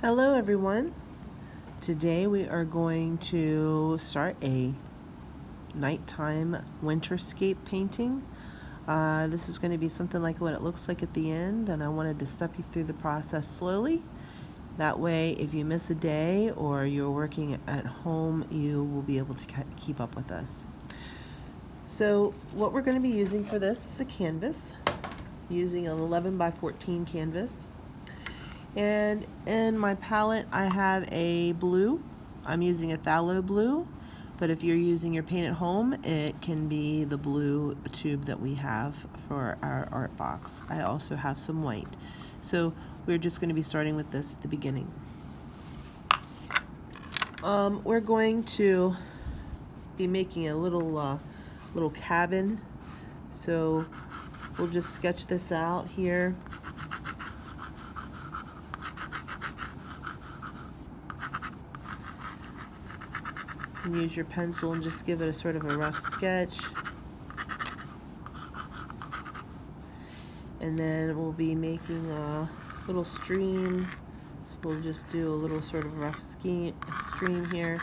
Hello everyone. Today we are going to start a nighttime winterscape painting. This is going to be something like what it looks like at the end, and I wanted to step you through the process slowly. That way if you miss a day or you're working at home, you will be able to keep up with us. So what we're going to be using for this is a canvas, using an 11 by 14 canvas. And in my palette I have a blue. I'm using a phthalo blue, but if you're using your paint at home, it can be the blue tube that we have for our art box. I also have some white. So we're just going to be starting with this at the beginning. We're going to be making a little cabin. So we'll just sketch this out here. Use your pencil and just give it a sort of a rough sketch. And then we'll be making a little stream. So we'll just do a little sort of rough stream here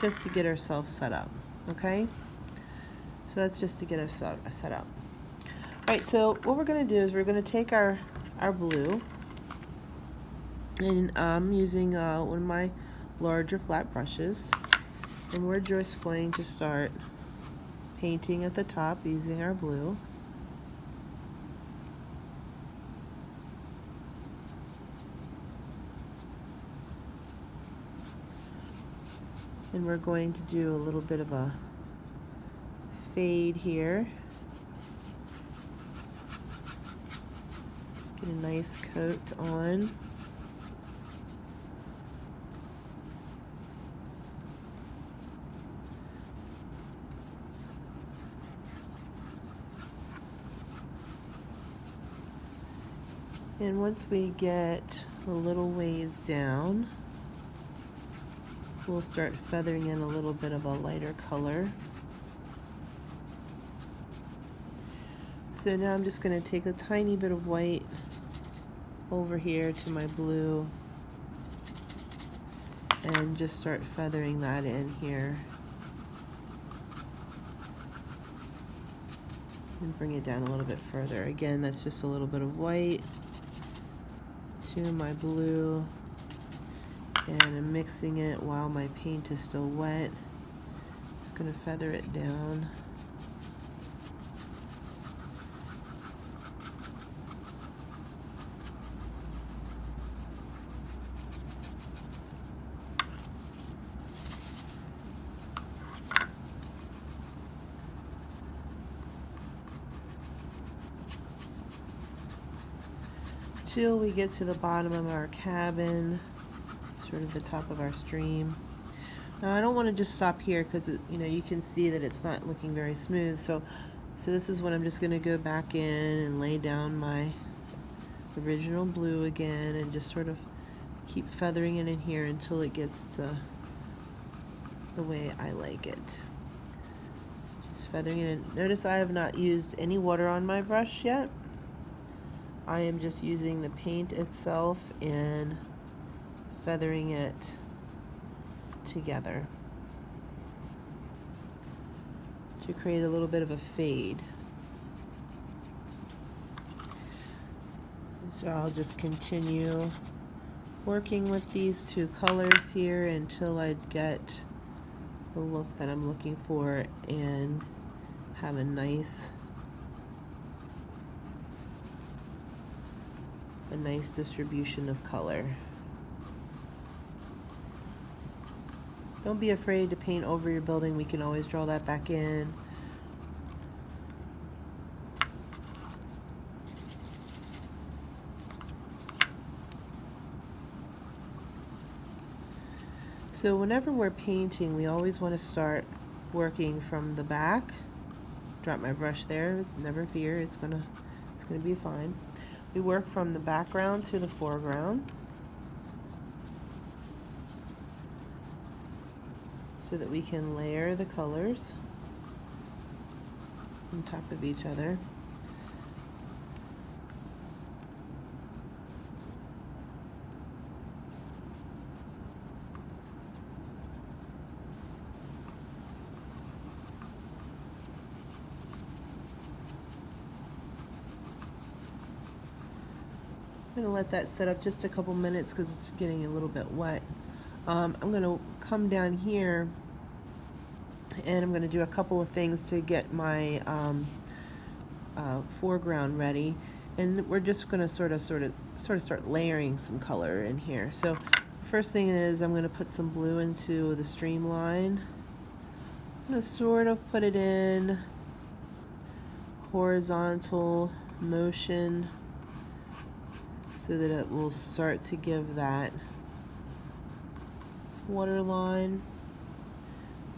just to get ourselves set up, okay? So that's just to get us set up. All right, so what we're going to do is we're going to take our blue, and I'm using one of my larger flat brushes. And we're just going to start painting at the top using our blue. And we're going to do a little bit of a fade here. Get a nice coat on. And once we get a little ways down, we'll start feathering in a little bit of a lighter color. So now I'm just going to take a tiny bit of white over here to my blue and just start feathering that in here. And bring it down a little bit further. Again, that's just a little bit of white to my blue, and I'm mixing it while my paint is still wet. Just going to feather it down. Till we get to the bottom of our cabin, sort of the top of our stream. Now I don't want to just stop here because you can see that it's not looking very smooth. So this is when I'm just going to go back in and lay down my original blue again and just sort of keep feathering it in here until it gets to the way I like it. Just feathering it in. Notice I have not used any water on my brush yet. I am just using the paint itself and feathering it together to create a little bit of a fade. And so I'll just continue working with these two colors here until I get the look that I'm looking for and have a nice distribution of color. Don't be afraid to paint over your building. We can always draw that back in. So whenever we're painting, we always want to start working from the back. Drop my brush there, never fear, it's gonna be fine. We work from the background to the foreground so that we can layer the colors on top of each other. I'm going to let that set up just a couple minutes because it's getting a little bit wet. I'm going to come down here and I'm going to do a couple of things to get my foreground ready, and we're just going to sort of start layering some color in here. So first thing is I'm going to put some blue into the streamline. I'm going to sort of put it in horizontal motion so that it will start to give that waterline,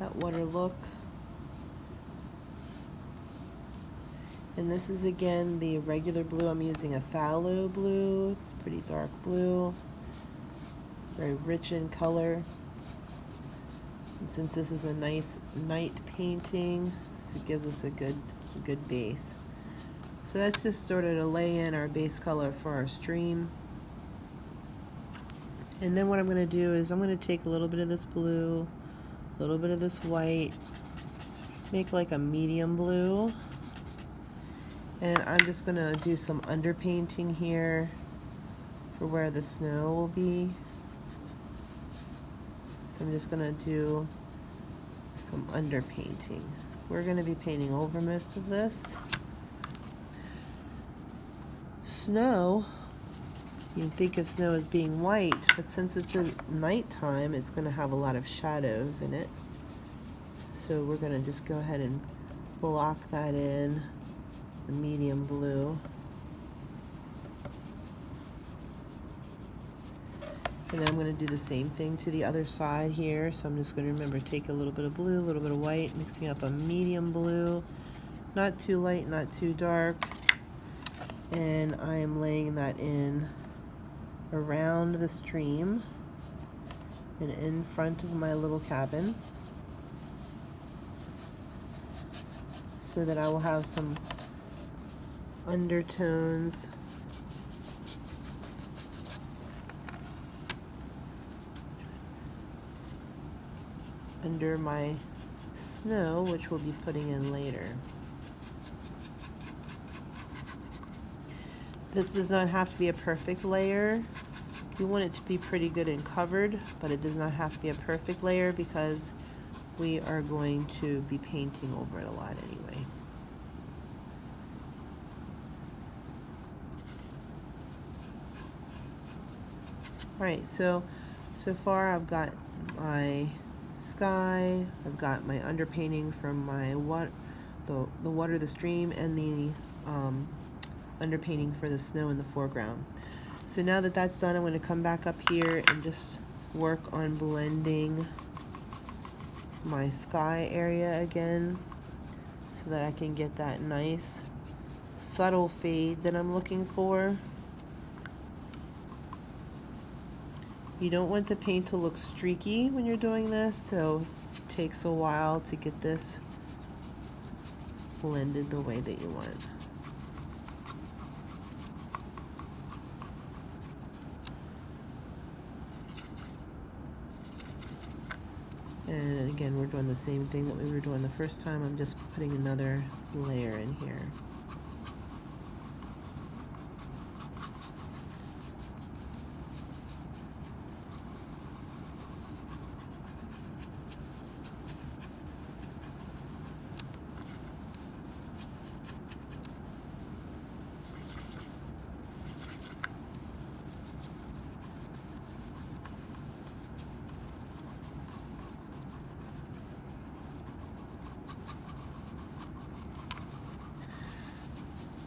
that water look. And this is again the regular blue. I'm using a phthalo blue. It's pretty dark blue, very rich in color. And since this is a nice night painting, so it gives us a good base. So that's just sort of to lay in our base color for our stream. And then what I'm going to do is I'm going to take a little bit of this blue, a little bit of this white, make like a medium blue. And I'm just going to do some underpainting here for where the snow will be. So I'm just going to do some underpainting. We're going to be painting over most of this. Snow, you can think of snow as being white, but since it's at nighttime, it's going to have a lot of shadows in it. So we're going to just go ahead and block that in the medium blue. And then I'm going to do the same thing to the other side here. So I'm just going to remember, take a little bit of blue, a little bit of white, mixing up a medium blue, not too light, not too dark. And I am laying that in around the stream and in front of my little cabin, so that I will have some undertones under my snow, which we'll be putting in later. This does not have to be a perfect layer. You want it to be pretty good and covered, but it does not have to be a perfect layer because we are going to be painting over it a lot anyway. Alright, so far I've got my sky, I've got my underpainting from my the water, the stream, and the underpainting for the snow in the foreground. So now that that's done, I'm going to come back up here and just work on blending my sky area again so that I can get that nice subtle fade that I'm looking for. You don't want the paint to look streaky when you're doing this, so it takes a while to get this blended the way that you want. And again, we're doing the same thing that we were doing the first time. I'm just putting another layer in here.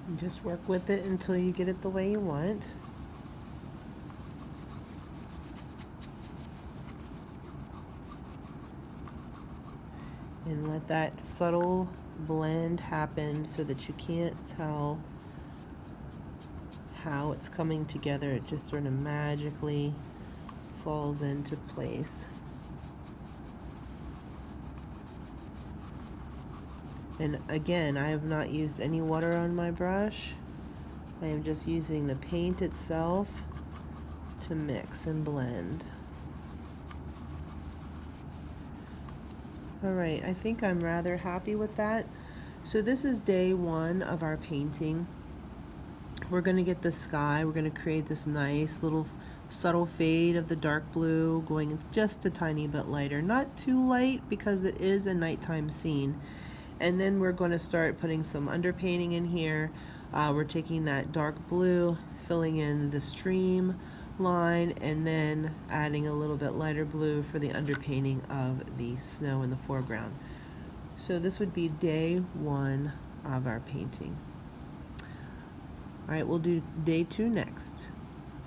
And just work with it until you get it the way you want. And let that subtle blend happen so that you can't tell how it's coming together. It just sort of magically falls into place. And again, I have not used any water on my brush. I am just using the paint itself to mix and blend. Alright, I think I'm rather happy with that. So this is day one of our painting. we're going to get the sky. We're going to create this nice little subtle fade of the dark blue, going just a tiny bit lighter. Not too light because it is a nighttime scene. And then we're going to start putting some underpainting in here. We're taking that dark blue, filling in the stream line, and then adding a little bit lighter blue for the underpainting of the snow in the foreground. So this would be day 1 of our painting. All right, we'll do day 2 next.